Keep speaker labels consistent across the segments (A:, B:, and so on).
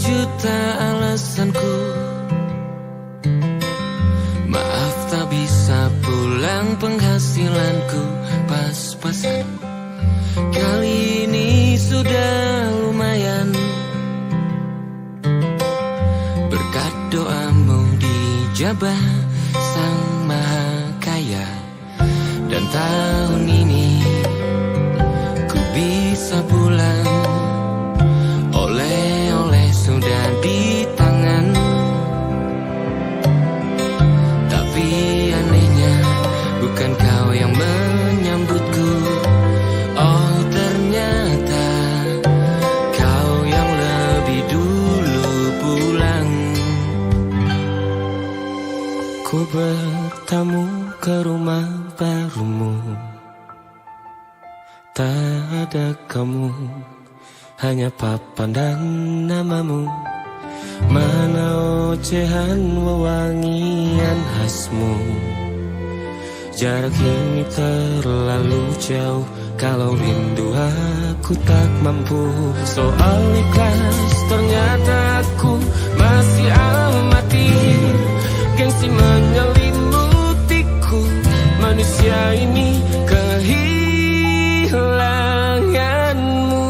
A: juta alasanku. Maaf tak bisa pulang, penghasilanku pas-pasan. Kali ini sudah lumayan, berkat doamu dijabah Sang Maha Kaya. Dan tahun ini ku bisa pulang, oleh-oleh sudah di tangan. Tapi anehnya bukan kau yang menyambutku. Oh ternyata kau yang lebih dulu pulang. Ku bertamu ke rumah barumu, tak ada kamu, hanya papan dan namamu. Mana ocehan wewangian khasmu. Jarak ini terlalu jauh, kalau rindu aku tak mampu. Soal ikhlas ternyata aku masih amati. Gengsi menyelimutiku, manusia ini kehilanganmu.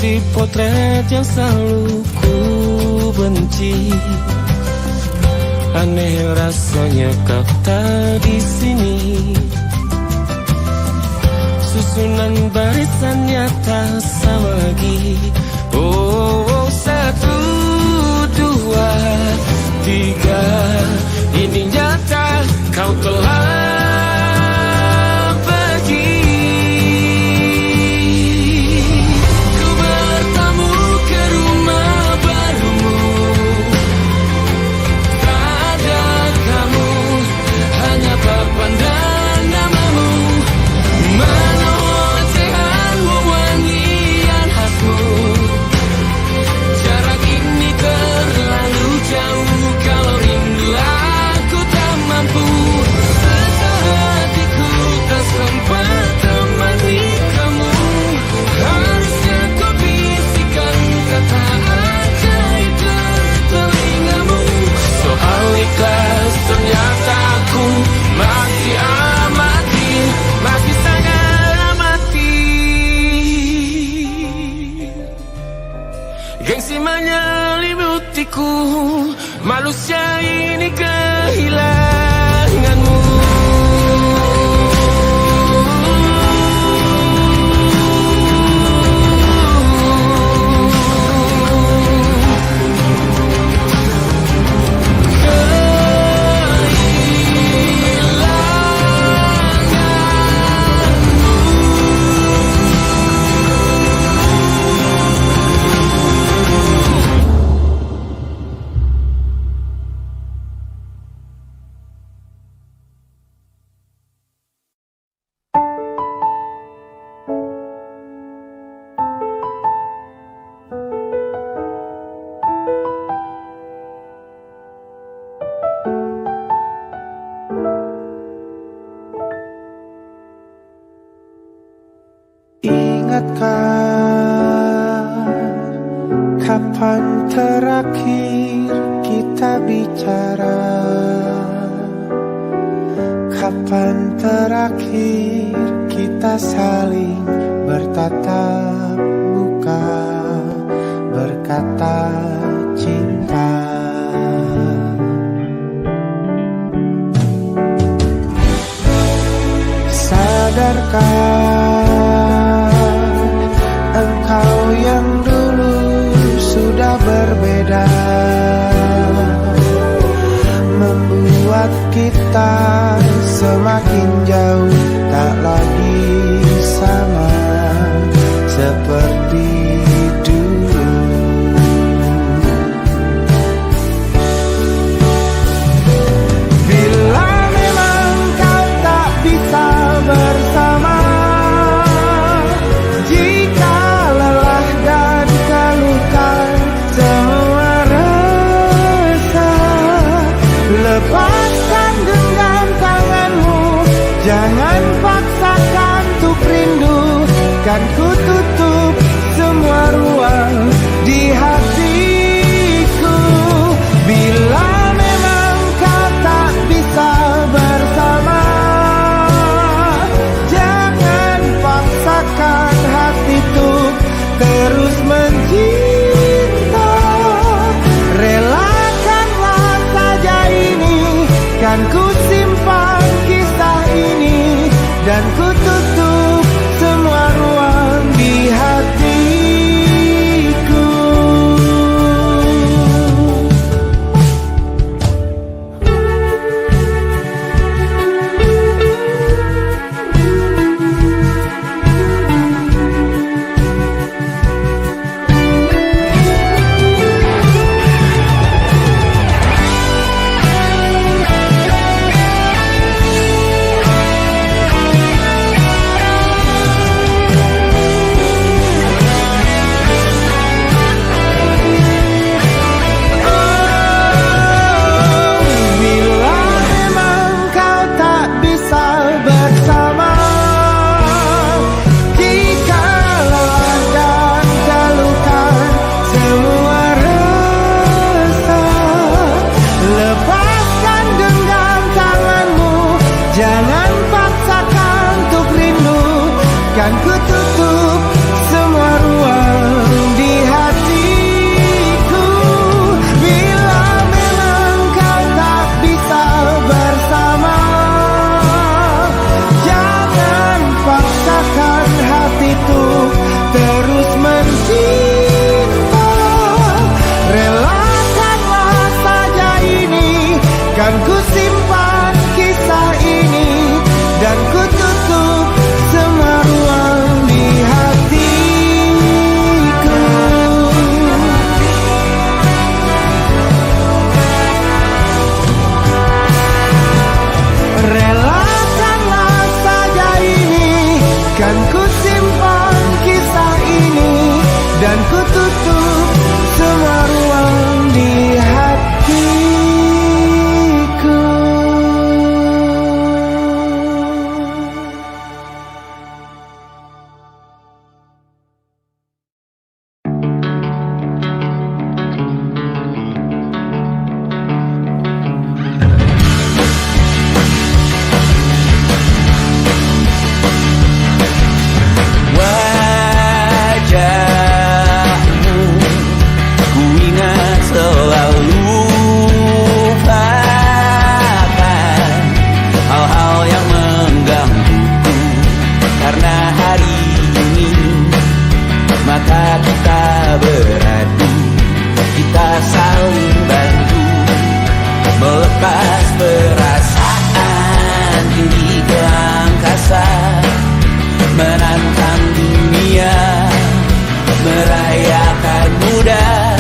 A: Si potret yang selalu ku benci, aneh rasanya kau tak di sini. Susunan barisannya tak sama lagi. Oh, 1, 2, 3, ini nyata kau telah ternyata aku masih amati, masih sangat amati. Gengsi menyelimutiku, manusia ini kehilanganmu.
B: Kapan terakhir kita bicara? Kapan terakhir kita saling bertatap muka, berkata cinta? Sadarkah engkau yang dulu sudah berbeda, membuat kita semakin jauh, tak lagi sama seperti dulu. Bila lepaskan genggam tanganmu, jangan paksakan untuk rindu. Kan ku tutup semua ruang di hatiku. Bila memang kau tak bisa bersama, jangan paksakan hati untuk terus mencinta. Relakanlah saja ini, kan ku simpan kisah ini, dan ku tutup semua ruang di hatiku. Jangan paksakan untuk rindu, kan ku tutup semua ruang di hatiku. Bila memang kau tak bisa bersama, jangan paksakan hati untuk terus mencinta. Relakanlah saja ini, kan ku simpan kisah ini, dan ku tutup semua ruang di hatiku. Relakanlah saja ini, kan ku simpan kisah ini, dan ku tutup semua ruang di hatiku.
C: Melepas perasaan tinggi ke angkasa, menantang dunia, merayakan muda.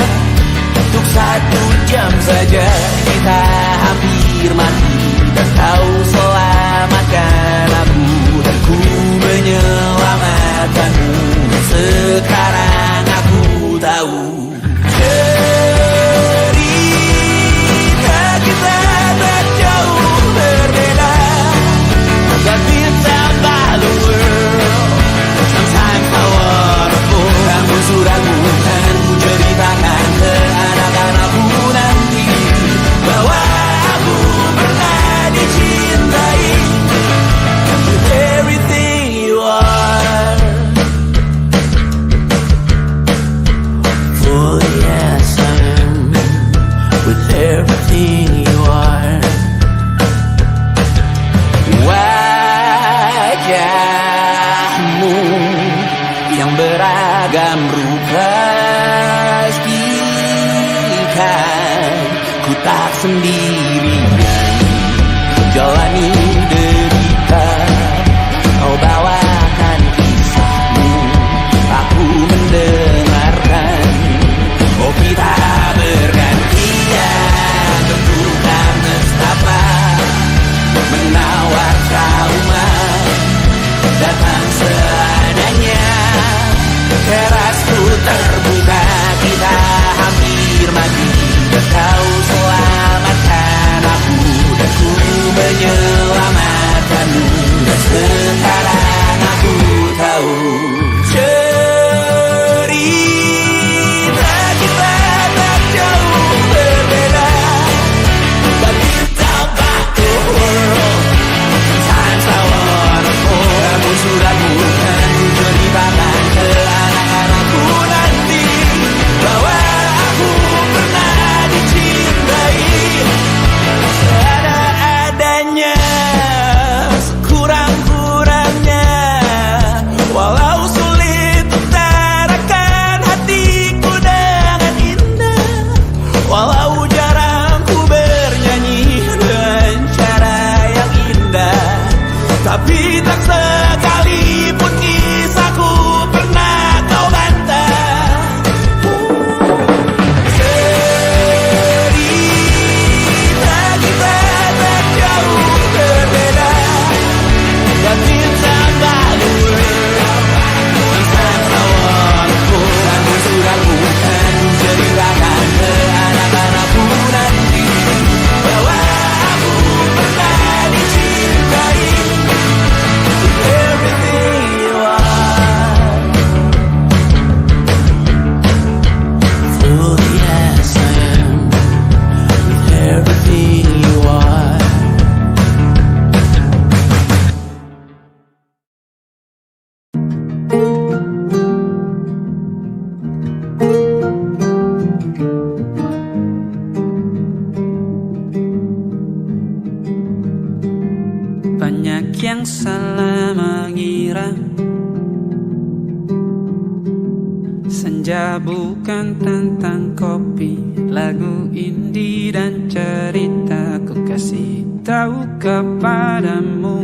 C: Untuk 1 jam saja kita hampir mati, dan kau selamatkan aku, dan ku menyelamatkanmu. Sekarang aku tahu kita tak jauh berbeda, but ditambah the world. Sometimes I wanna fall. Kamu suratmu kan ku ceritakan ke anak-anakku nanti, bahwa aku pernah dicintai with everything you are. For yes, I am with everything you are. Wajahmu yang beragam rupa, pastikan ku tak sendirian jalani derita. Kau bawakan kisahmu, aku mendengarkan. Oh, kita bergantian bertukar nestapa, menawar trauma, datang seadanya. Terasku terbuka, kita hampir mati, dan kau selamatkan. ceritamu, dan sekarang aku tahu cerita kita tak jauh berbeda. But it's about the world, sometimes I wanna fall. Namun sudah bukan ceritakan ke anak-anakku nanti bahwa aku pernah dicintai. Seadanya, sekurang-kurangnya, walau sulit utarakan hatiku dengan indah, walau jarang ku bernyanyi dengan cara yang indah, tapi tak sekalipun kisahku pernah kau bantah. Cerita kita tak jauh berbeda, but it's about the world, sometimes I wanna fall. Namun sudah bukan ceritakan ke anak-anakku nanti bahwa aku pernah dicintai. Everything you are, through the yes I am, with everything you are.
D: Banyak yang salah mengira senja bukan tentang kopi, lagu indie dan cerita ku kasih tahu kepadamu.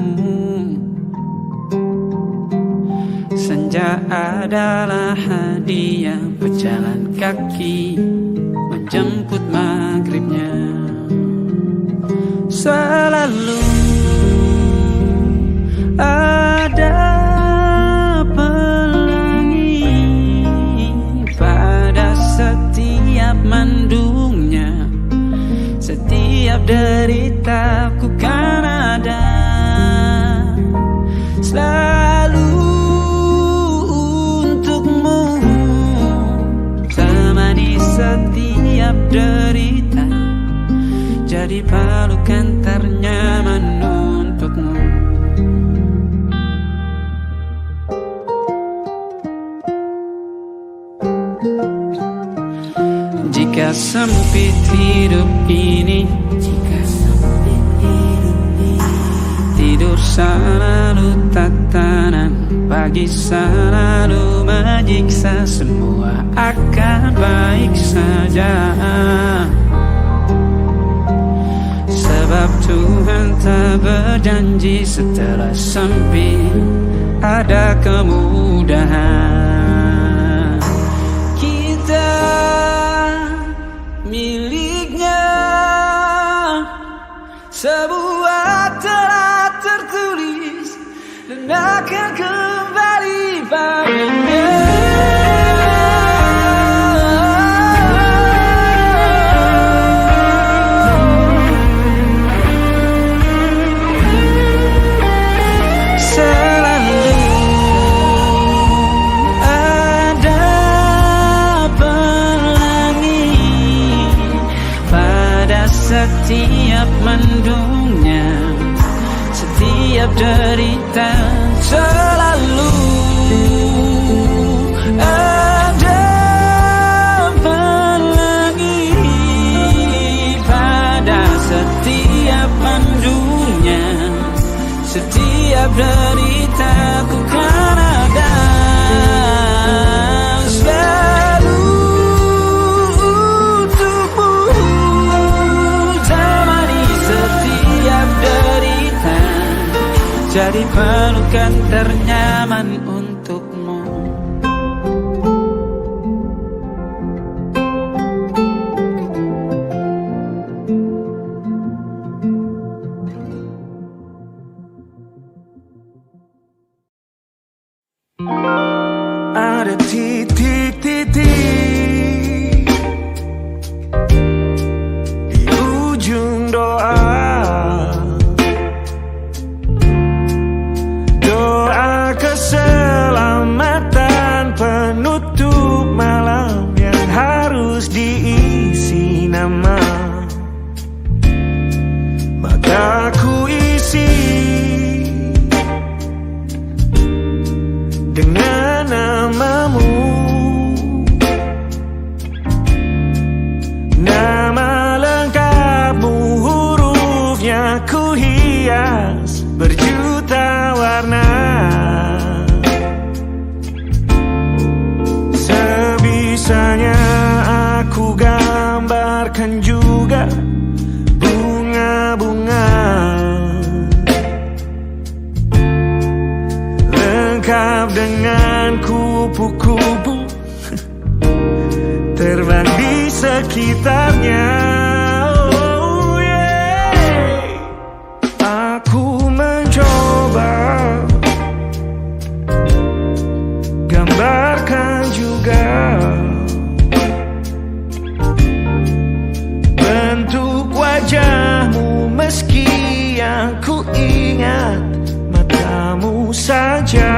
D: Senja adalah hadiah pejalan kaki menjemput maghribnya. Selalu ada pelangi pada setiap mendungnya, setiap deritaku kan ada selalu untukmu, temani setiap derita, jadi pelukan ternyaman untukmu. Jika sempit hidup ini, tidur selalu tatanan, pagi selalu menyiksa, semua akan baik saja. Sebab Tuhan tak berjanji setelah sempit ada kemudahan. Kita miliknya sebuah telah tertulis dan akan kembali padanya. Setiap mendungnya, setiap derita, selalu ada pelangi pada setiap mendungnya, setiap derita ku kan ada selalu untukmu, temani setiap derita, jadi pelukan ternyaman untukmu.
B: Ada titik-titik di ujung doa aku isi dengan namamu. Nama lengkapmu, hurufnya ku hias berjuta warna. Sebisanya aku gambarkan juga bunga-bunga, lengkap dengan kupu-kupu terbang di sekitarnya. Oh yeah. Aku mencoba gambarkan juga bentuk wajahmu, meski yang ku ingat matamu saja.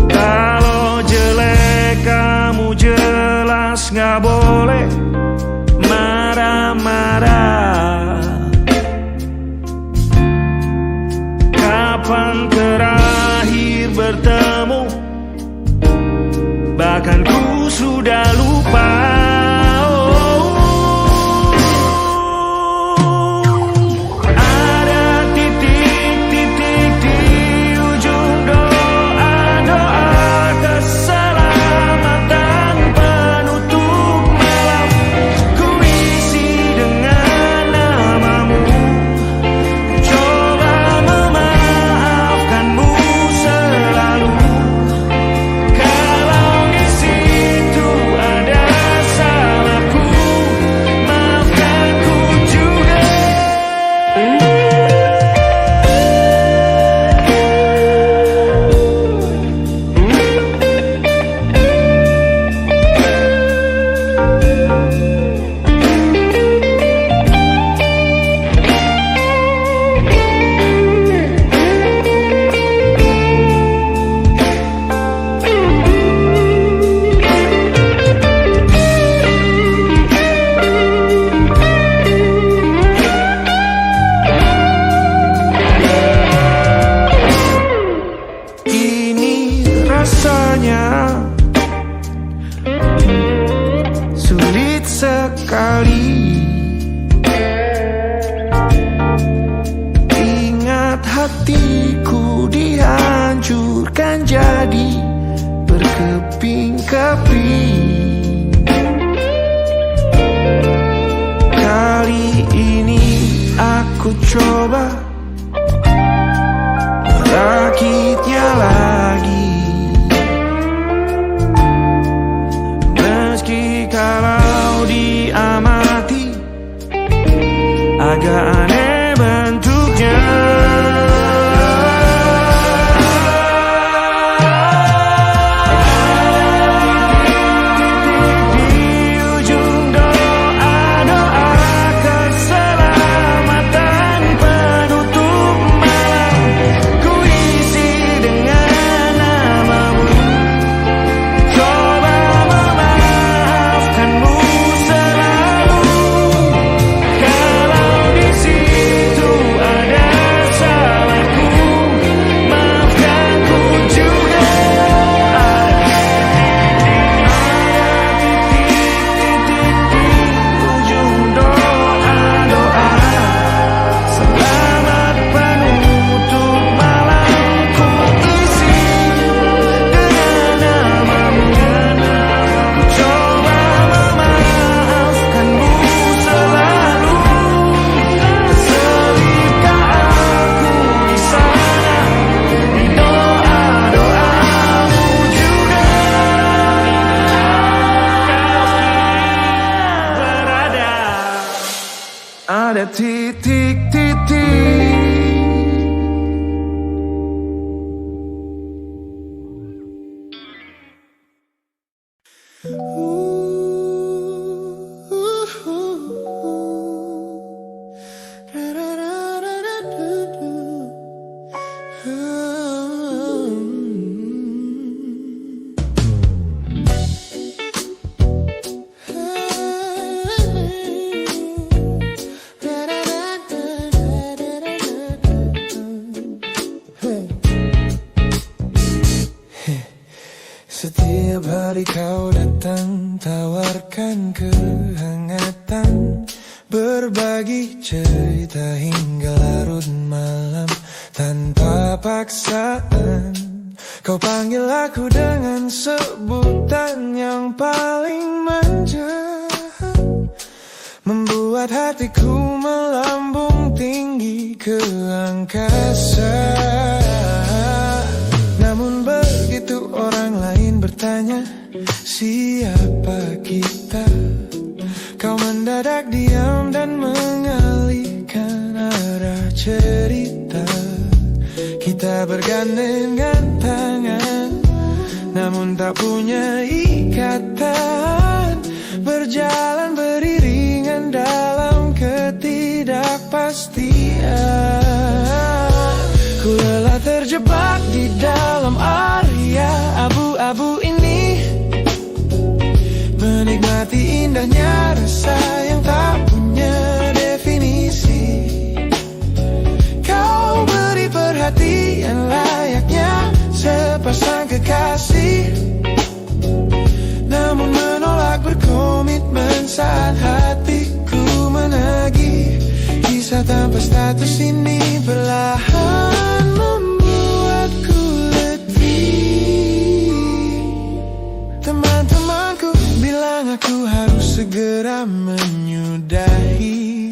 B: Kalau jelek kamu jelas gak boleh marah-marah. Kapan terakhir bertemu, bahkan ku sudah lupa. Sulit sekali ingat hatiku dihancurkan jadi berkeping-keping. Kali ini aku coba merakitnya lagi. Kalau diamati agak aneh bentuknya. Di ujung doa-doa keselamatan penutup malam, ku isi dengan namamu. Coba ada titik-titik. Setiap hari kau datang, tawarkan kehangatan, berbagi cerita hingga larut malam tanpa paksaan. Kau panggil aku dengan sebutan yang paling manja, membuat hatiku melambung tinggi ke angkasa. Namun begitu orang lain bertanya, siapa kita? Kau mendadak diam dan mengalihkan arah cerita. Kita bergandengan tangan, namun tak punya ikatan, berjalan beriringan dalam ketidakpastian. Ku lelah terjebak di dalam area abu-abu ini, menikmati indahnya rasa yang tak punya definisi. Kau beri perhatian layaknya sepasang kekasih, namun menolak berkomitmen saat hatiku menagih. Kisah tanpa status ini perlahan membuatku letih. Teman-temanku bilang aku harus segera menyudahi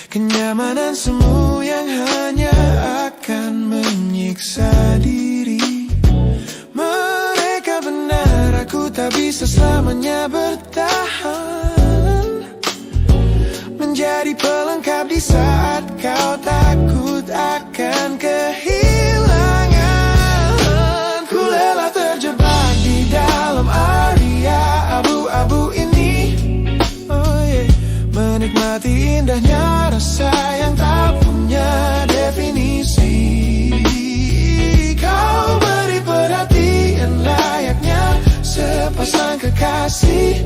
B: kenyamanan semu yang hanya akan menyiksa diri. Mereka benar, aku tak bisa selamanya bertahan, menjadi pelengkap di saat kau takut akan kehilangan. Ku lelah terjebak di dalam area abu-abu ini, menikmati indahnya rasa yang tak punya definisi. Kau beri perhatian layaknya sepasang kekasih,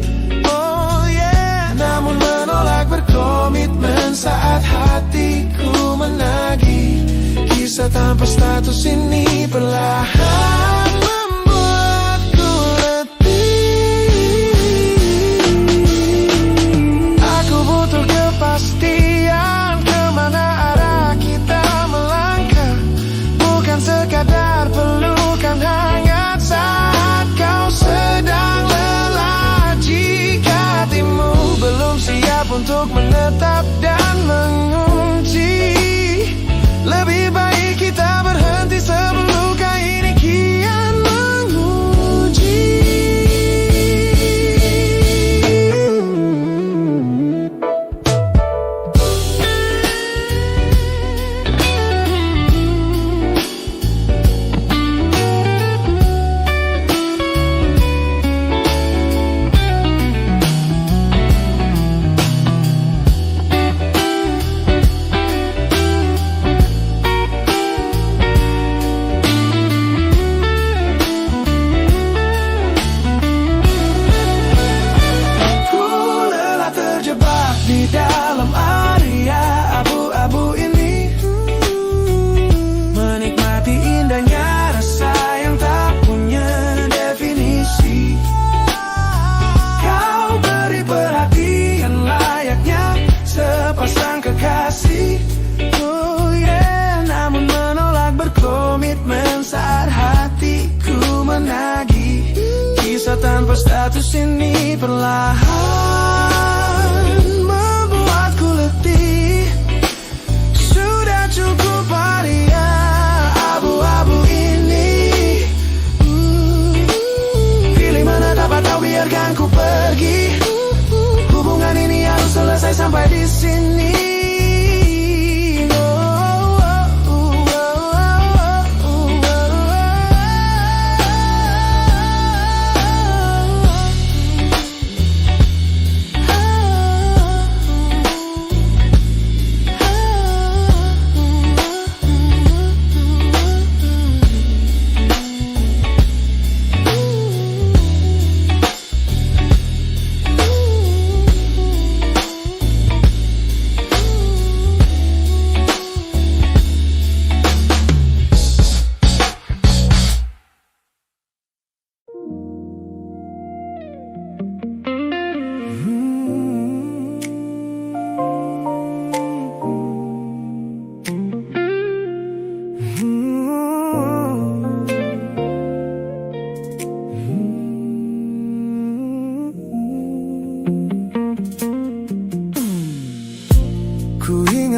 B: namun menolak berkomitmen saat hatiku menagih. Kisah tanpa status ini perlahan membuatku letih. Aku butuh kepastian kemana arah kita melangkah, bukan sekadar pelukan hangat saat kau sedang lelah. Jika hatimu belum siap untuk menetap dan mengunci, lebih baik kita berhenti sebelum luka ini kian menguji. Di dalam area abu-abu ini, menikmati indahnya rasa yang tak punya definisi. Kau beri perhatian layaknya sepasang kekasih, namun menolak berkomitmen saat hatiku menagih. Kisah tanpa status ini perlahan membuatku letih. Sudah cukup area abu-abu ini, pilih mana dapat kau biarkan ku pergi. Hubungan ini harus selesai sampai di sini.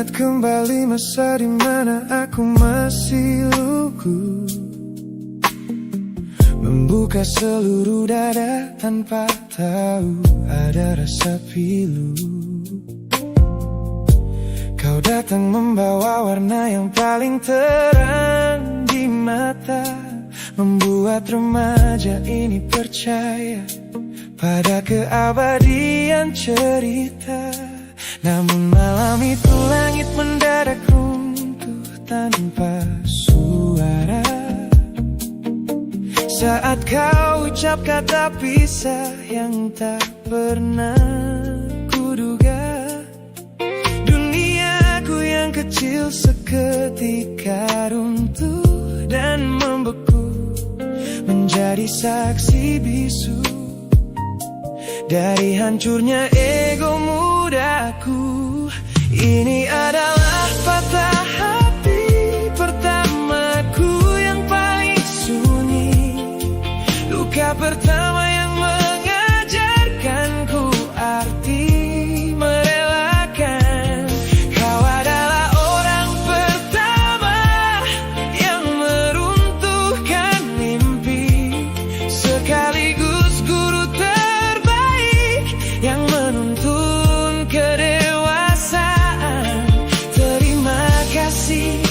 B: Ingat kembali masa dimana aku masih lugu, membuka seluruh dada tanpa tahu ada rasa pilu. Kau datang membawa warna yang paling terang di mata, membuat remaja ini percaya pada keabadian cerita. Namun malam itu langit mendadak runtuh tanpa suara saat kau ucap kata pisah yang tak pernah kuduga. Duniaku yang kecil seketika runtuh dan membeku, menjadi saksi bisu dari hancurnya ego mudaku. Ini adalah patah hati pertamaku yang paling sunyi, luka pertama yang mengajarkanku arti merelakan. Kau adalah orang pertama yang meruntuhkan mimpi, sekaligus guru terbaik yang menuntun kedewasaan. Terima kasih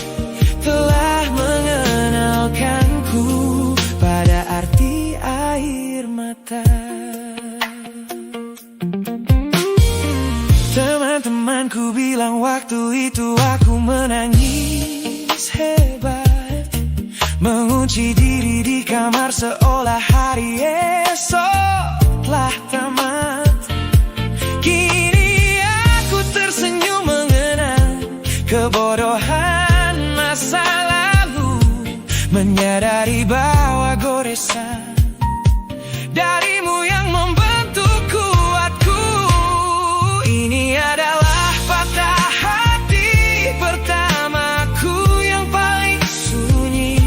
B: telah mengenalkanku pada arti air mata. Teman-temanku bilang waktu itu aku menangis hebat, mengunci diri di kamar seolah hari esok telah tamat. Kini aku tersenyum mengenang kebodohan masa lalu, menyadari bahwa goresan darimu yang membentuk kuatku. Ini adalah patah hati pertamaku yang paling sunyi,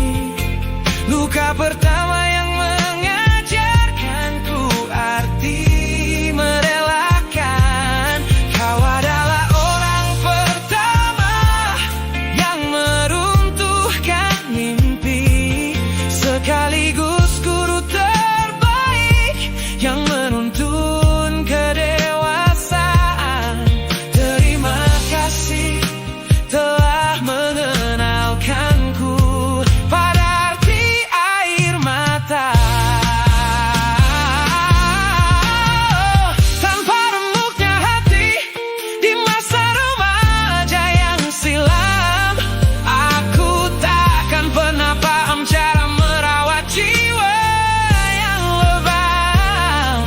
B: luka pertama yang mengajarkanku arti merelakan. Kau adalah orang pertama yang meruntuhkan mimpi, sekaligus guru terbaik yang menuntun kedewasaan. Terima kasih telah mengenalkanku pada arti air mata. Tanpa remuknya hati di masa remaja yang silam, aku takkan pernah paham cara merawat jiwa yang lebam.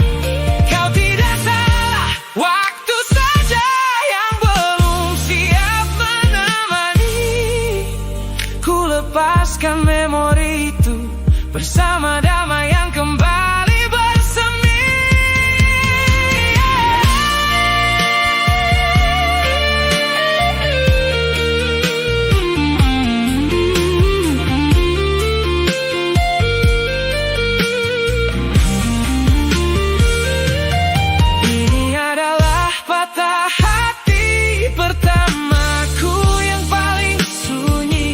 B: Kau tidak salah, waktu saja yang belum siap menemani. Ku lepaskan memori itu bersama damai yang kembali bersemi. Ini adalah patah hati pertamaku yang paling sunyi,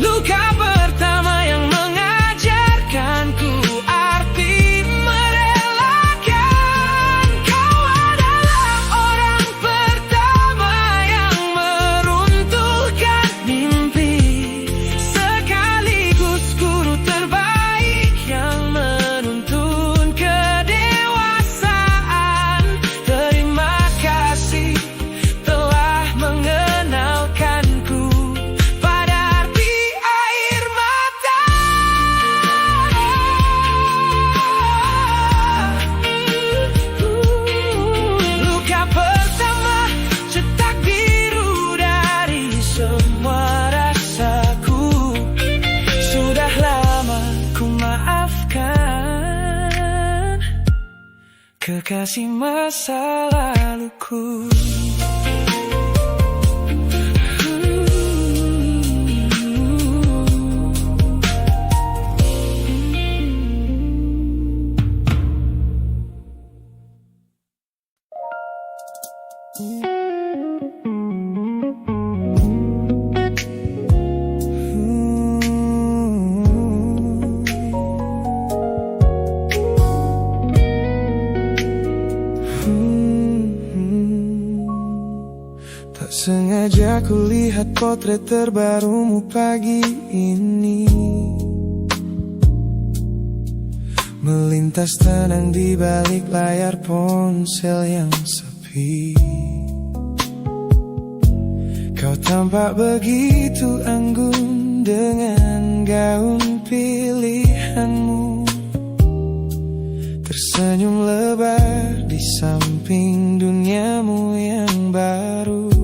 B: luka pertama yang mengajarkanku arti merelakan. Kau adalah orang pertama yang meruntuhkan mimpi, sekaligus guru terbaik yang menuntun kedewasaan. Terima kasih telah mengenalkanku pada arti air mata. Luka pertama cetak biru dari semua rasaku. Sudah lama ku maafkan kekasih masa laluku. Sengaja ku lihat potret terbarumu pagi ini, melintas tenang di balik layar ponsel yang sepi. Kau tampak begitu anggun dengan gaun pilihanmu, tersenyum lebar di samping duniamu yang baru.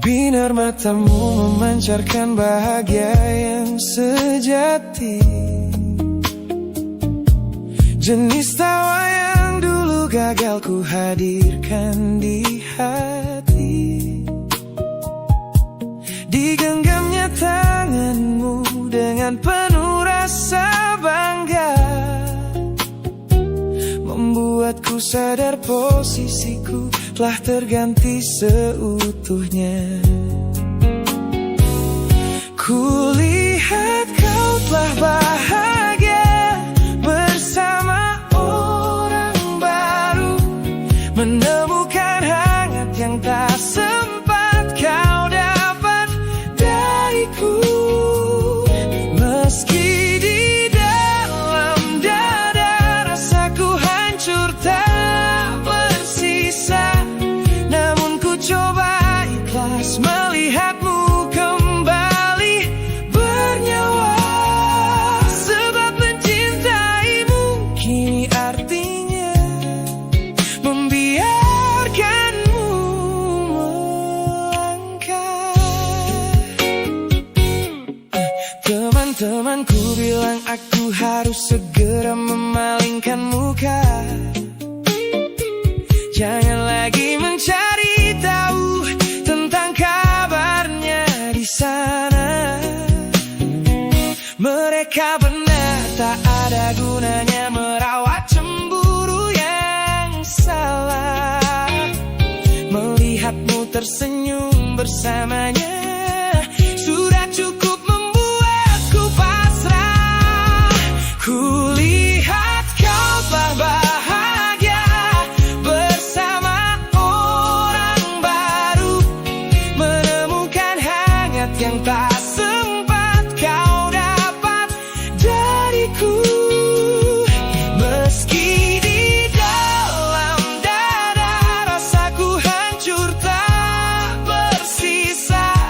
B: Binar matamu memancarkan bahagia yang sejati, jenis tawa yang dulu gagal ku hadirkan di hati. Digenggamnya tanganmu dengan penuh rasa bangga, membuatku sadar posisiku telah terganti seutuhnya. Kulihat kau telah bahagia bersama orang baru, menemukan hangat yang tak sempat kau dapat dariku. Meski di dalam dada rasaku hancur tak bersisa, namun ku coba ikhlas melihatmu kembali bernyawa. Sebab mencintaimu kini artinya membiarkanmu melangkah. Teman-temanku bilang aku harus segera memalingkan muka, jangan lagi mencari tahu tentang kabarnya di sana. Mereka benar, tak ada gunanya merawat cemburu yang salah. Melihatmu tersenyum bersamanya sudah cukup membuatku pasrah. Kulihat kau telah bahagia bersama orang baru, menemukan hangat yang tak sempat kau dapat dariku. Meski di dalam dada rasaku hancur tak bersisa,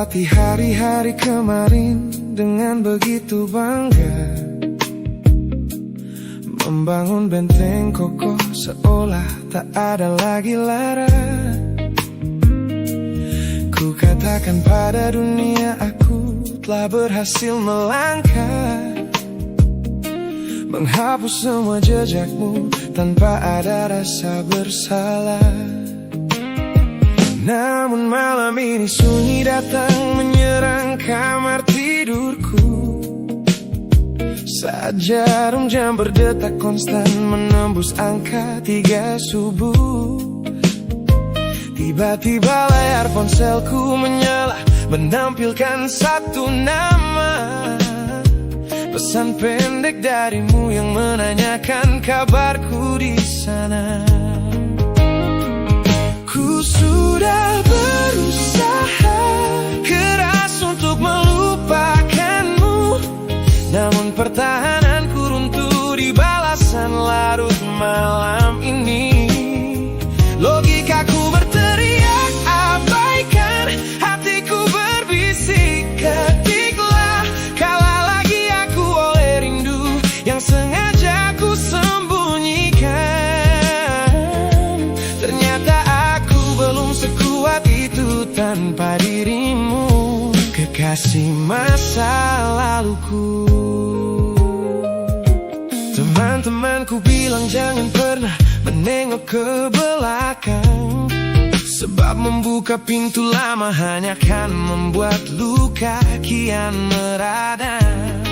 B: melewati hari-hari kemarin dengan begitu bangga, membangun benteng kokoh seolah tak ada lagi lara. Ku katakan pada dunia aku telah berhasil melangkah, menghapus semua jejakmu tanpa ada rasa bersalah. Namun malam ini sunyi datang menyerang kamar tidurku, saat jarum jam berdetak konstan menembus angka 3 subuh. Tiba-tiba layar ponselku menyala, menampilkan satu nama, pesan pendek darimu yang menanyakan kabarku di sana. Ku sudah berusaha keras untuk melupakanmu, namun pertahananku runtuh di balasan larut malam ini. Logikaku berteriak abaikan, hatiku berbisik ketiklah, kalah lagi aku oleh rindu yang sengaja ku sembunyikan. Ternyata aku belum sekuat itu tanpa dirimu, kekasih masa laluku. Teman-temanku bilang jangan pernah menengok ke belakang, sebab membuka pintu lama hanya akan membuat luka kian meradang.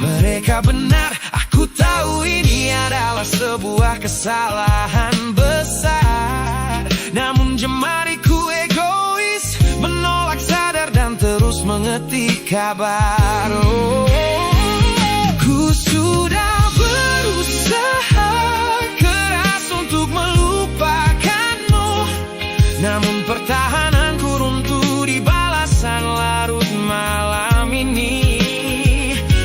B: Mereka benar, aku tahu ini adalah sebuah kesalahan besar, namun jemariku egois menolak sadar dan terus mengetik kabar. Ku sudah berusaha keras untuk melupakanmu, namun pertahananku runtuh di balasan larut malam ini.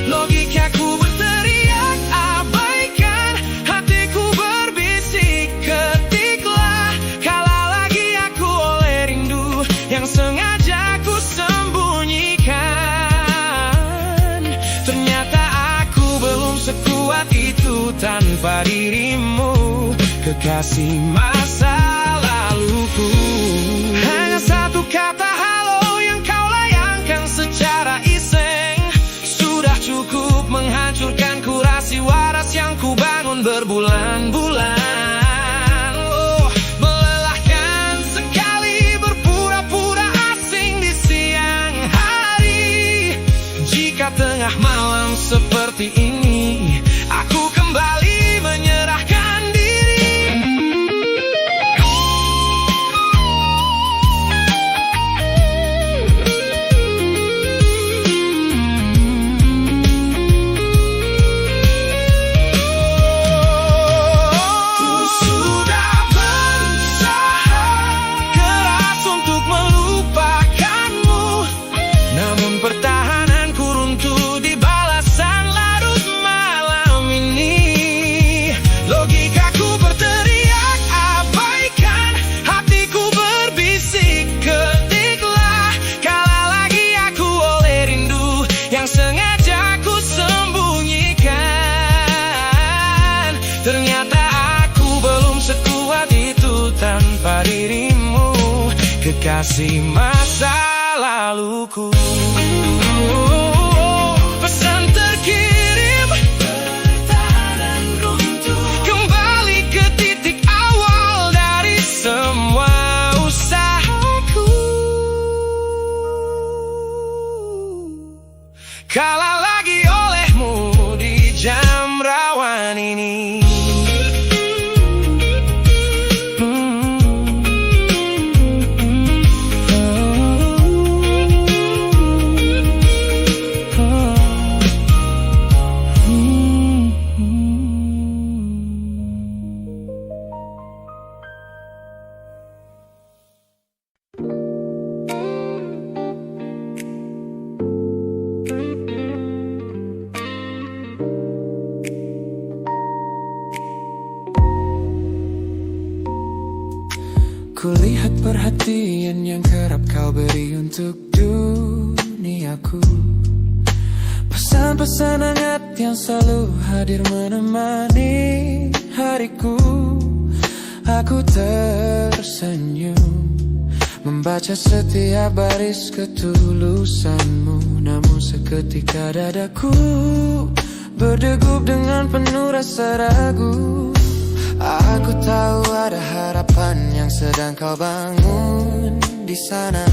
B: Logikaku berteriak abaikan, hatiku berbisik ketiklah, kalah lagi aku oleh rindu yang sengaja ku sembunyikan. Ternyata aku belum sekuat itu tanpa dirimu, kekasih masa laluku. Hanya satu kata halo yang kau layangkan secara iseng sudah cukup menghancurkan kurasi waras yang ku bangun berbulan-bulan. Oh, melelahkan sekali berpura-pura asing di siang hari. Jika tengah malam seperti ini aku kembali menyerahkan diri. Ku sudah berusaha keras untuk melupakanmu, namun pertahananku runtuh di balasan larut malam ini. Logikaku berteriak abaikan, hatiku berbisik ketiklah, kalah lagi aku oleh rindu yang sengaja ku sembunyikan. Ternyata aku belum sekuat itu tanpa dirimu, kekasih masa laluku. Pesan terkirim bertahan runtuh, kembali ke titik awal dari semua usahaku. Kalah lagi olehmu di jam rawan ini. Kulihat perhatian yang kerap kau beri untuk diriku. duniaku. Pesan-pesan hangat yang selalu hadir menemani hariku. Aku tersenyum membaca setiap baris ketulusanmu. Namun seketika dadaku berdegup dengan penuh rasa ragu. Aku tahu ada harapan yang sedang kau bangun di sana.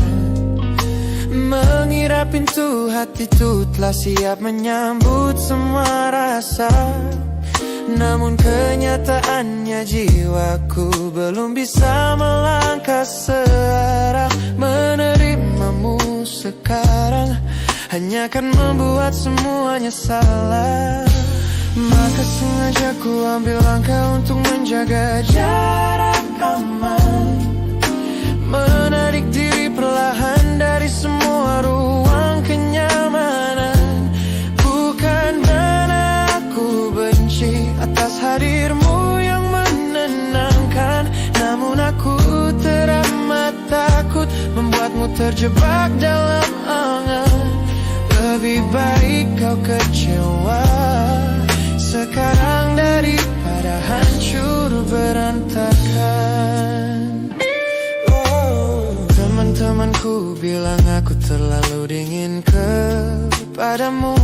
B: Mengira pintu hatiku telah siap menyambut semua rasa. Namun kenyataannya jiwaku belum bisa melangkah searah. Menerimamu sekarang hanya akan membuat semuanya salah. Maka sengaja ku ambil langkah untuk menjaga jarak aman. Menarik diri perlahan dari semua ruang kenyamanan. Bukan karena aku benci atas hadirmu yang menenangkan. Namun aku teramat takut membuatmu terjebak dalam angan. Lebih baik kau kecewa sekarang daripada hancur berantakan. Teman-temanku bilang aku terlalu dingin kepadamu,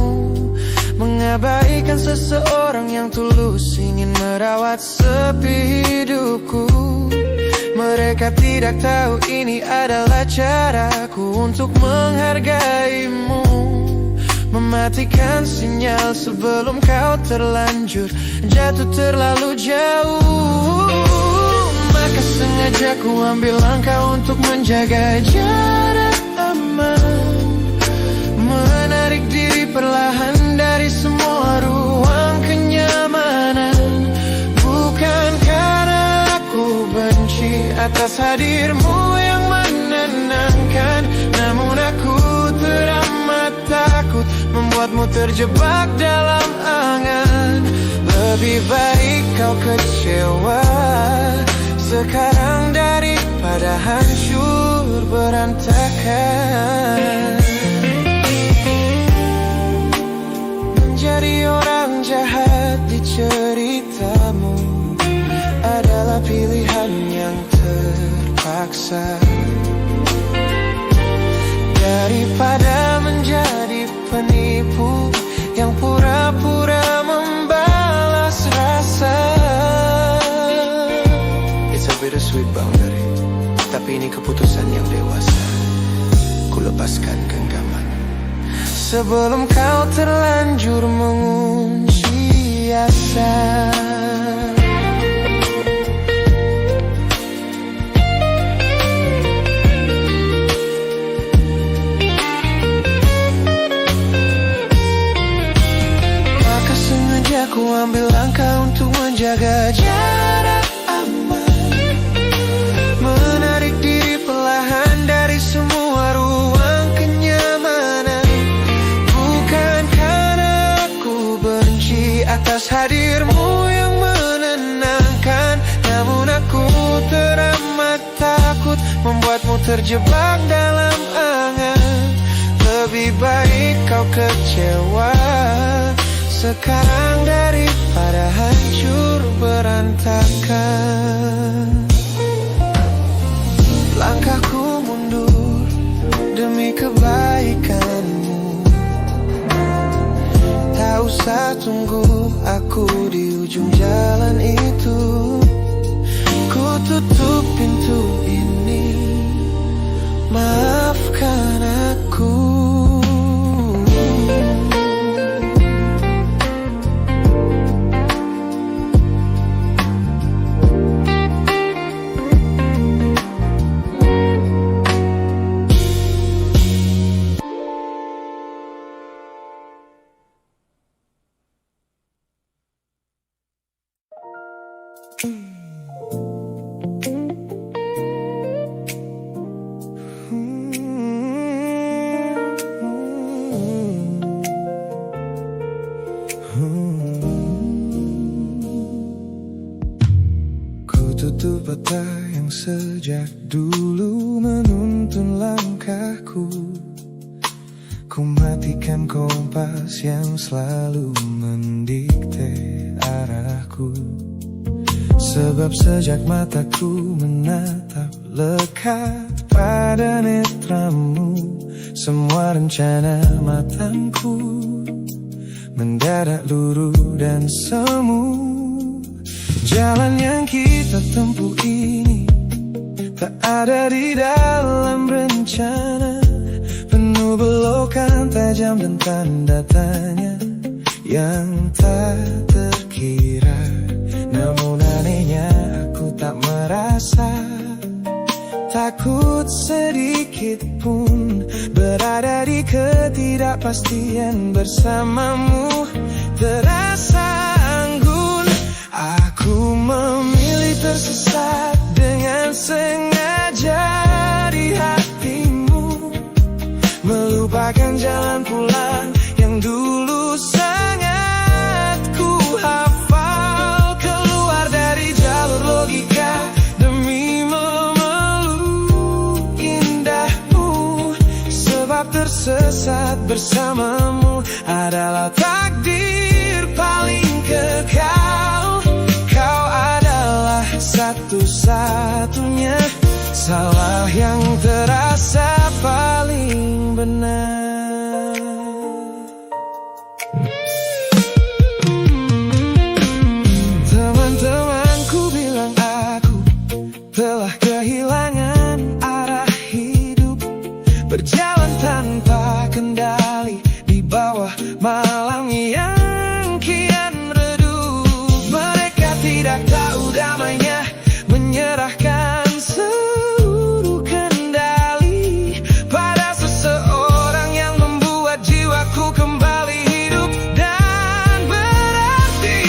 B: mengabaikan seseorang yang tulus ingin merawat sepi hidupku. Mereka tidak tahu ini adalah caraku untuk menghargaimu. Mematikan sinyal sebelum kau terlanjur jatuh terlalu jauh. Maka sengaja ku ambil langkah untuk menjaga jarak aman. Menarik diri perlahan dari semua ruang kenyamanan. Bukan karena aku benci atas hadirmu yang menenangkan. Namun aku teramat takut membuatmu terjebak dalam angan. Lebih baik kau kecewa sekarang daripada hancur berantakan. Menjadi orang jahat di ceritamu adalah pilihan yang terpaksa. Daripada menjadi penipu yang pura-pura membalas rasa. It's a bittersweet boundary, tapi ini keputusan yang dewasa. Ku lepaskan genggaman sebelum kau terlanjur mengunci asa. Ku ambil langkah untuk menjaga jarak aman. Menarik diri perlahan dari semua ruang kenyamanan. Bukan karena aku benci atas hadirmu yang menenangkan. Namun aku teramat takut membuatmu terjebak dalam angan. Lebih baik kau kecewa sekarang daripada hancur berantakan. Langkahku mundur demi kebaikanmu. Tak usah tunggu aku di ujung jalan itu. Ku tutup pintu ini, maafkan aku.
E: Tutup mata yang sejak dulu menuntun langkahku. Ku bagaikan kompas yang selalu mendikte arahku. Sebab sejak mataku menatap lekat pada netramu, semua rencana matangku mendadak luruh dan semu. Jalan yang kita tempuh ini tak ada di dalam rencana, penuh belokan tajam dan tanda tanya yang tak terkira. Namun anehnya aku tak merasa takut sedikit pun berada di ketidakpastian bersamamu. Terasa anggun, aku memilih tersesat dengan sengaja di hatimu, melupakan jalan pulang yang dulu sangat ku hafal, keluar dari jalur logika demi memeluk indahmu. Sebab tersesat bersamamu adalah takdir paling kekal. Kau adalah satu-satunya salah yang terasa paling benar. Teman-temanku bilang aku telah kehilangan arah hidup, berjalan tanpa kendali di bawah malam yang kian redup. Mereka tidak tahu damainya menyerahkan seluruh kendali pada seseorang yang membuat jiwaku kembali hidup dan berarti.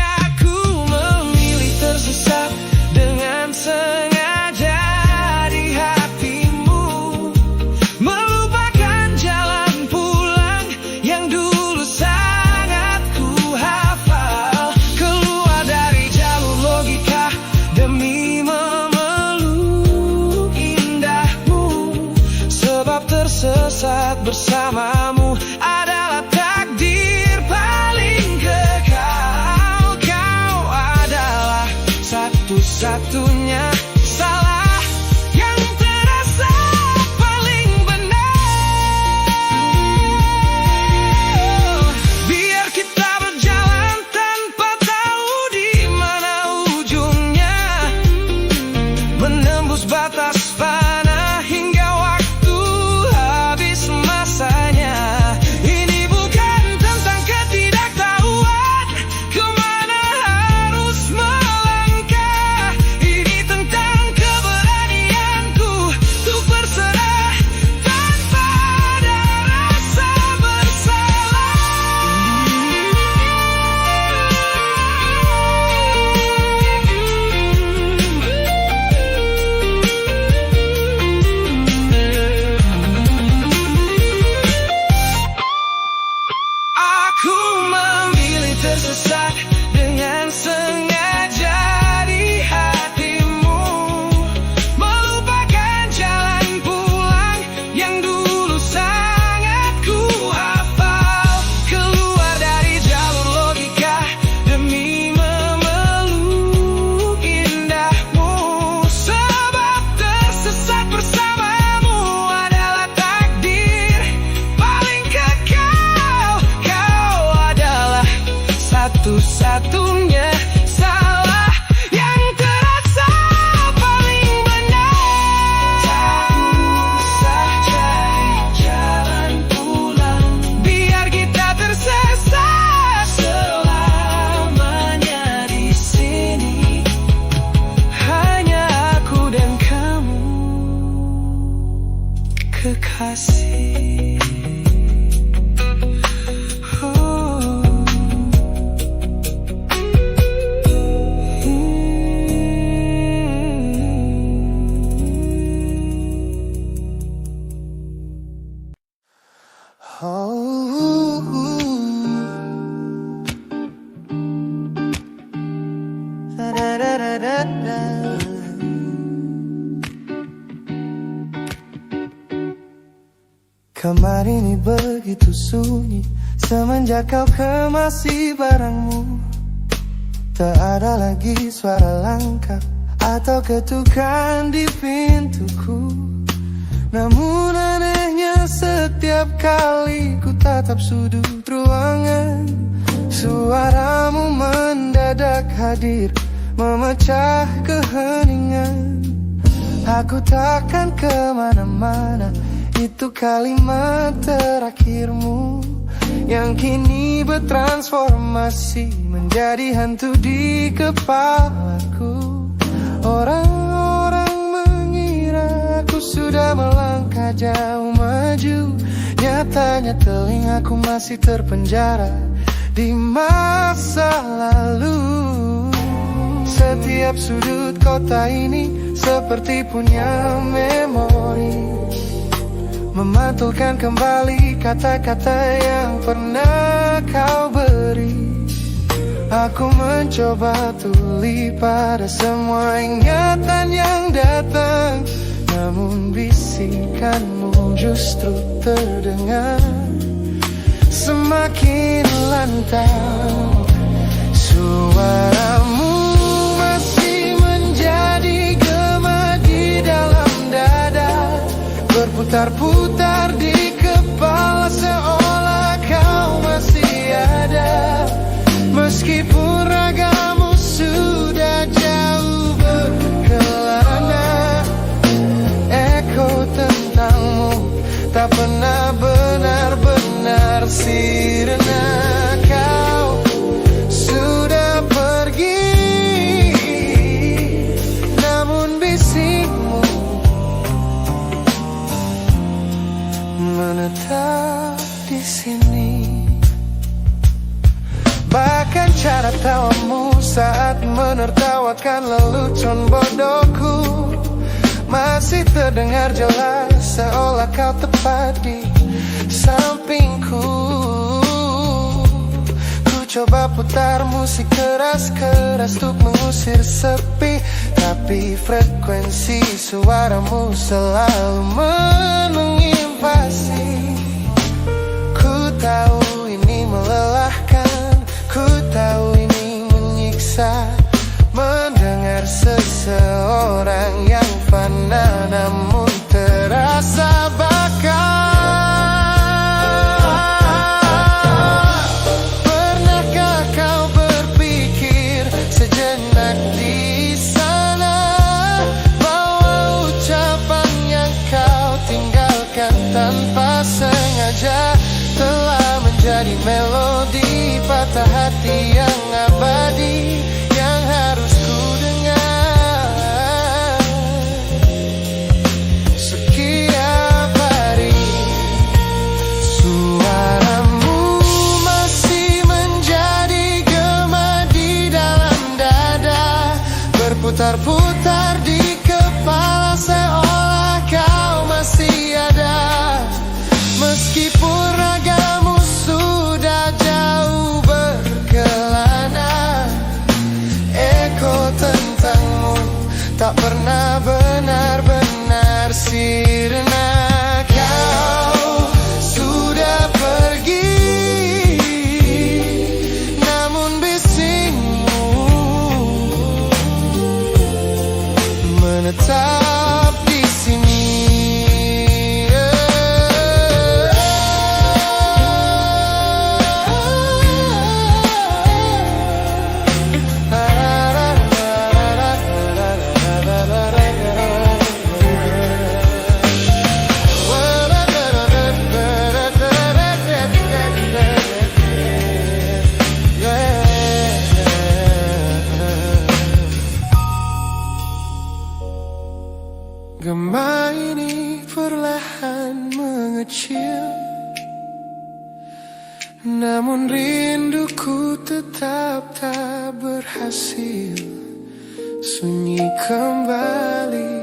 E: Aku memilih tersesat dengan sengaja di hatimu, melupakan jalan pulang yang dulu sangat ku hafal, keluar dari jalur logika demi memeluk indahmu. Sebab tersesat bersamamu adalah takdir paling kekal. Kau adalah satu-satunya salah yang terasa paling benar. Biar kita berjalan tanpa tahu di mana ujungnya, menembus batas fana hingga waktu habis masanya. Ini bukan tentang ketidaktahuan kemana harus melangkah, ini tentang keberanianku untuk berserah tanpa ada rasa bersalah. Aku memilih tersesat dengan sengaja di hatimu, melupakan jalan pulang yang dulu sangat ku hafal, keluar dari jalur logika demi memeluk indahmu. Sebab tersesat bersamamu adalah takdir paling kekal. Kau adalah satu-satunya salah yang terasa paling benar. Tak usah cari jalan pulang, biar kita tersesat selamanya di sini. Hanya aku dan kamu, kekasih. Oh.
B: Kamar ini begitu sunyi semenjak kau kemasi barangmu. Tak ada lagi suara langkah atau ketukan di pintuku. Namun anehnya setiap kali ku tatap sudut ruangan, suaramu mendadak hadir memecah keheningan. Aku takkan kemana-mana, itu kalimat terakhirmu yang kini bertransformasi menjadi hantu di kepalaku. Orang-orang mengira aku sudah melangkah jauh maju, nyatanya telingaku masih terpenjara di masa lalu. Setiap sudut kota ini seperti punya memori, memantulkan kembali kata-kata yang pernah kau beri. Aku mencoba tuli pada semua ingatan yang datang, namun bisikanmu justru terdengar semakin lantang. Suaramu masih menjadi gema di dalam dada, berputar-putar di kepala seolah kau masih ada. Meskipun ragamu sudah jauh berkelana, eko tentangmu tak pernah benar-benar sirna. Kau sudah pergi, namun bisikmu menetap di sini. Bahkan cara tawamu saat menertawakan lelucon bodohku masih terdengar jelas, seolah kau tepat di sampingku. Ku coba putar musik keras-keras untuk mengusir sepi, tapi frekuensi suaramu selalu menginvasi. Ku tahu ini melelahkan, ku tahu ini menyiksa, mendengar seseorang yang fana namun terasa bakal. Pernahkah kau berpikir sejenak di sana bahwa ucapan yang kau tinggalkan tanpa sengaja telah menjadi melodi patah hati yang abadi yang harus ku dengar setiap hari. Suaramu masih menjadi gema di dalam dada, berputar-putar di kepala seolah kau masih ada. Meskipun ragamu sudah jauh berkelana, eko tentangmu tak pernah benar-benar sirna. Kau sudah pergi, namun bisikmu menetap di sini. Gema ini perlahan mengecil, namun rinduku tetap tak berhasil sunyi kembali.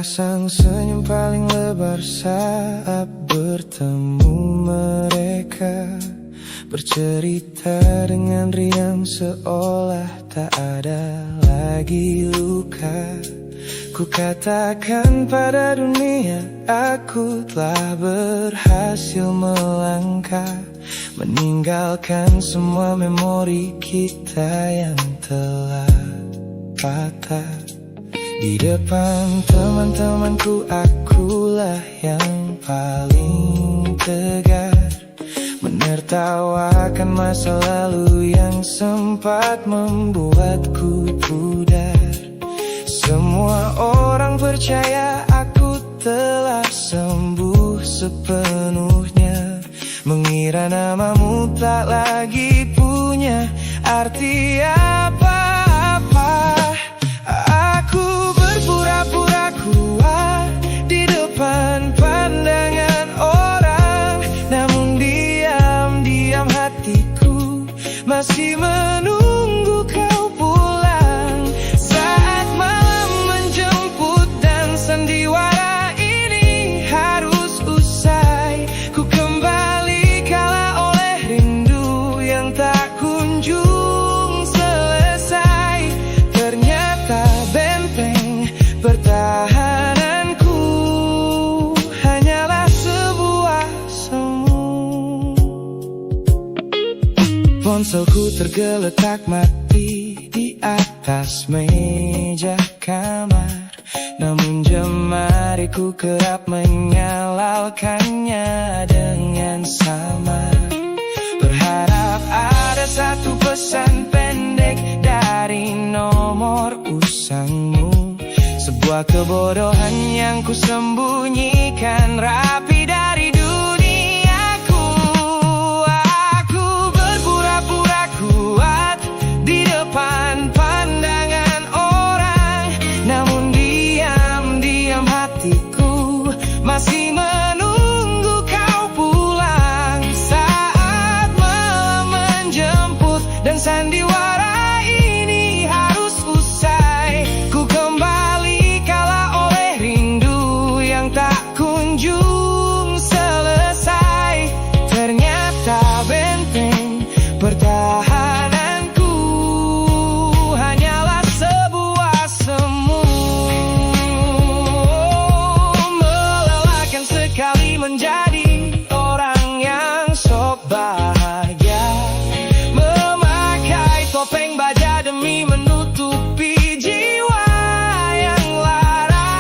B: Sepasang senyum paling lebar saat bertemu mereka, bercerita dengan riang seolah tak ada lagi luka. Ku katakan pada dunia aku telah berhasil melangkah, meninggalkan semua memori kita yang telah patah. Di depan teman-temanku akulah yang paling tegar, menertawakan masa lalu yang sempat membuatku pudar. Semua orang percaya aku telah sembuh sepenuhnya, mengira namamu tak lagi punya arti apa-apa. Aku berpura-pura kuat di depan pandangan orang, namun diam-diam hatiku masih menunggu kau pulang. Saat malam menjemput dan sandiwara ini harus usai, ku kembali kalah oleh rindu yang tak kunjung selesai. Ternyata benteng pertahananku hanyalah sebuah semu. Ponselku tergeletak mati di atas meja kamar, namun jemariku kerap menyalakannya dengan samar. Berharap ada satu pesan pendek dari nomor usangmu, sebuah kebodohan yang ku sembunyikan rapi dari duniaku. Aku berpura-pura kuat di depan pandangan orang, namun diam-diam hatiku masih menunggu kau pulang. Saat malam menjemput dan sandiwara ini harus usai, ku kembali kalah oleh rindu yang tak kunjung selesai. Ternyata benteng pertahananku hanyalah sebuah semu. Melelahkan sekali menjadi orang yang sok bahagia, memakai topeng baja demi menutupi jiwa yang lara.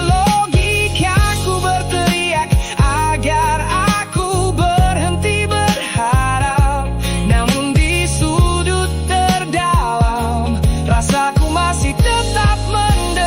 B: Logikaku berteriak agar aku berhenti berharap, namun di sudut terdalam rasaku masih tetap mendekat.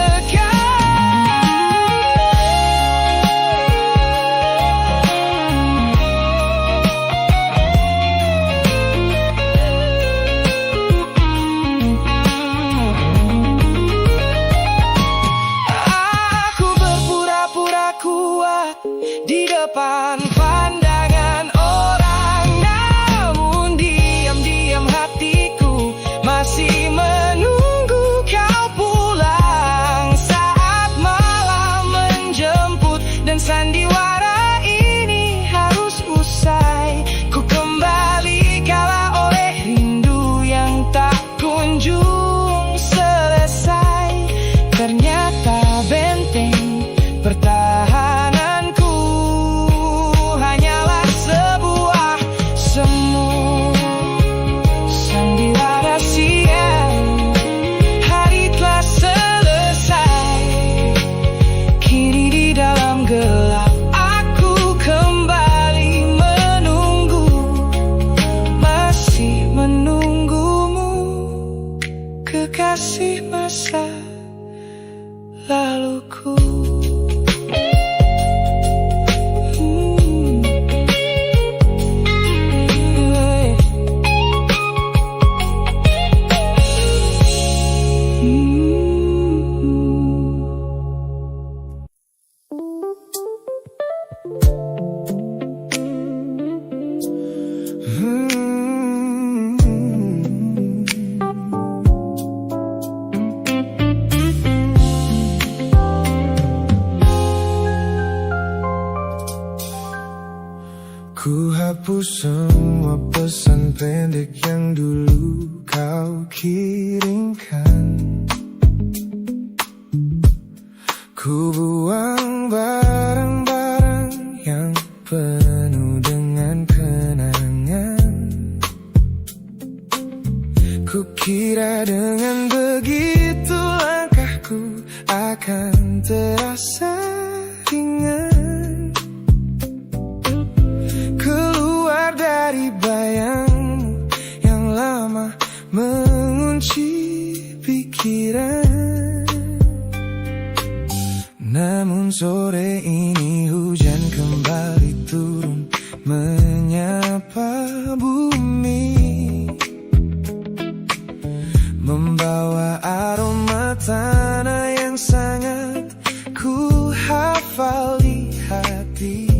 B: semua pesan pendek yang dulu kau kirimkan. Ku buang barang-barang yang penuh dengan kenangan. Ku kira dengan begitu langkahku akan terasa ringan. Keluar dari bayangmu yang lama mengunci pikiran. Namun sore ini hujan kembali turun menyapa bumi, membawa aroma tanah yang sangat ku hafal di hati.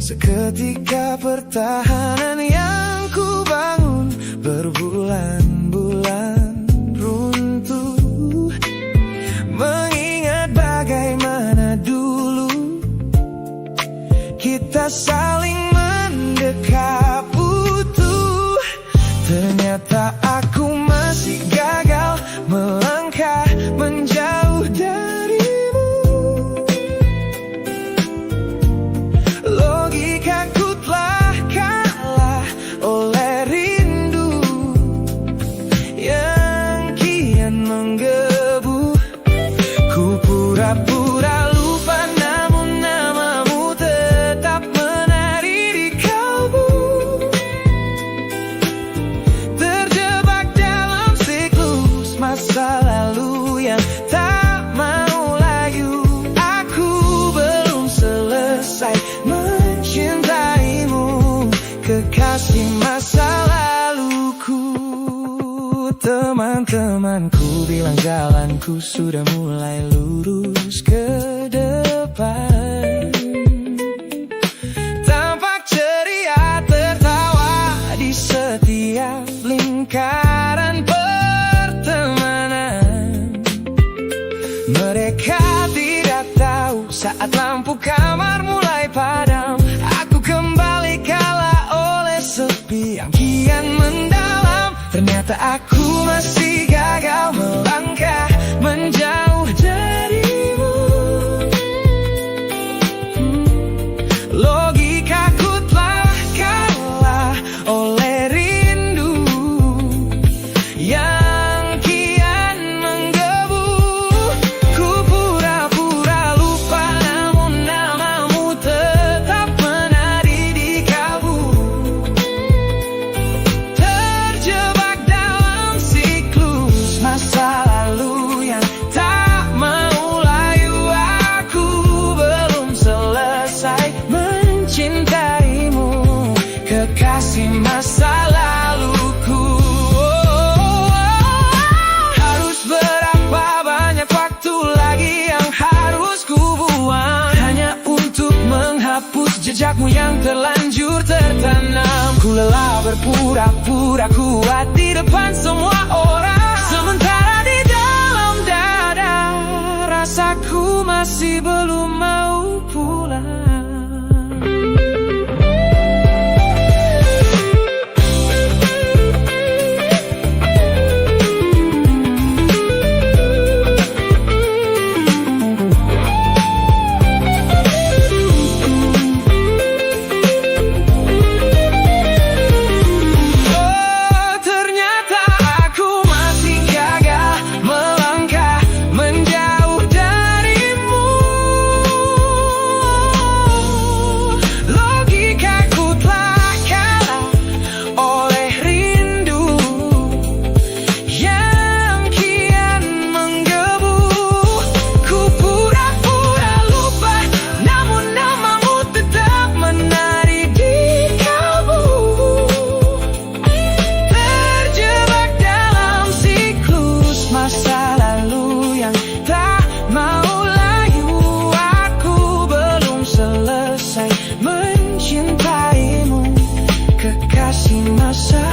B: Seketika pertahanan yang ku bangun berbulan-bulan runtuh. Mengingat bagaimana dulu kita saling mendekap utuh. Ternyata aku masih gagal melangkah menjauh darimu. Logikaku telah kalah oleh rindu yang kian menggebu. Ku pura-pura lupa namun namamu tetap menari di kalbu. Terjebak dalam siklus masa lalu yang tak mau layu. Aku belum selesai mencintaimu, kekasih masa laluku. Teman-temanku bilang jalanku sudah mulai lurus ke depan. Tampak ceria tertawa di setiap lingkaran pertemanan. Mereka tidak tahu saat lampu kamar mulai padam, aku kembali kalah oleh sepi yang kian mendalam. Ternyata aku masih gagal melangkah menjauh darimu. Logikaku telah kalah oleh rindu yang kian menggebu. Ku pura-pura lupa namun namamu tetap menari di kalbu. Terjebak dalam siklus masa lalu yang tak mau layu. Aku belum selesai mencintaimu, kekasih masa laluku. Harus berapa banyak waktu lagi yang harus ku buang hanya untuk menghapus jejakmu yang terlanjur tertanam. Ku lelah berpura-pura kuat di depan semua orang, sementara di dalam dada rasaku masih belum mau pulang. Mencintaimu, kekasih masa